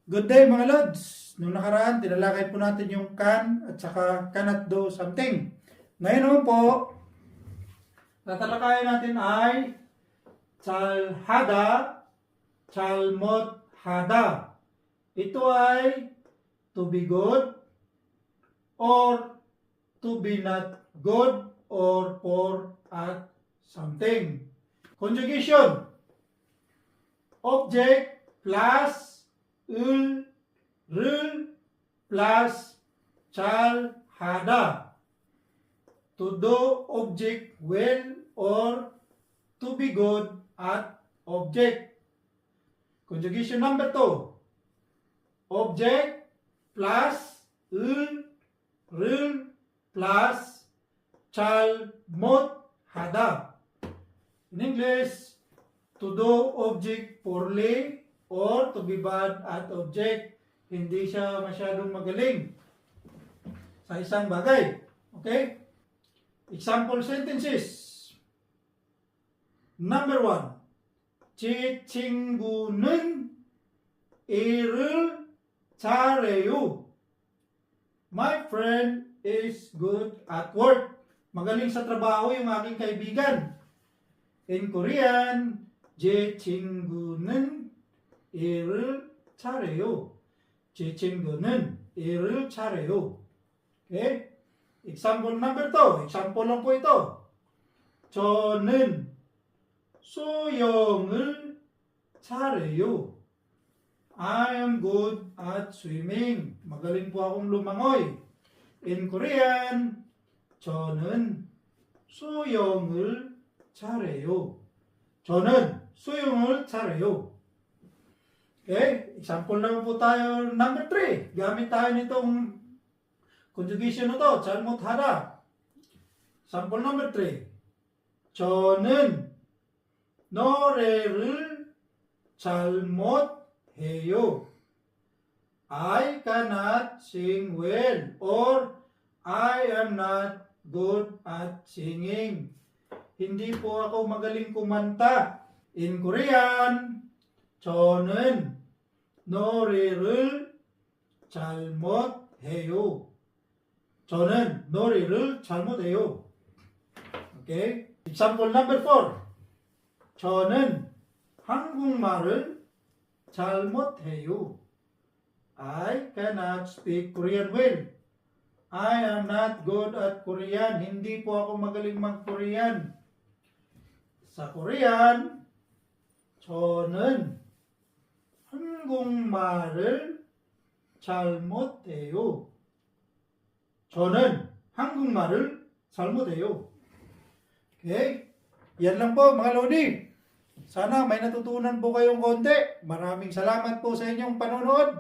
Good day mga Lods! Nung nakaraan, tinalakay po natin yung can at saka cannot do something. Ngayon naman po, tatalakayan natin ay chalhada, chalmothada. Ito ay to be good or to be not good or poor at something. Conjugation. Object plus rul plus chalhada. To do object well or to be good at object. Conjugation number 2. Object plus rul plus chalmothada. In English, to do object poorly or to be bad at object. Hindi siya masyadong magaling sa isang bagay. Okay? Example sentences. Number 1. 제 친구는 일을 잘해요. My friend is good at work. Magaling sa trabaho yung aking kaibigan. In Korean, 제 친구는 일을 잘해요. 제 친구는 일을 잘해요. Okay? Example number 2. Example lang po ito. 저는 수영을 잘해요. I am good at swimming. Magaling po akong lumangoy. In Korean, 저는 수영을 잘해요. 저는 수영을 잘해요. Okay? Example naman po tayo number 3. Gamit tayo nitong conjugation na to, chalmothada. Sample number 3. 저는 노래를 잘 못해요. I cannot sing well or I am not good at singing. Hindi po ako magaling kumanta. In Korean, 저는 노래를 잘 못해요. 저는 노래를 잘 못해요. Okay? Example number 4. 저는 한국말을 잘 못해요. I cannot speak Korean well. I am not good at Korean. Hindi po ako magaling mag-Korean. Sa Korean, 저는 한국말을 잘 못해요. 저는 한국말을 잘 못해요. Okay? Yan lang po mga Lodi. Sana may natutunan po kayong konti. Maraming salamat po sa inyong panonood.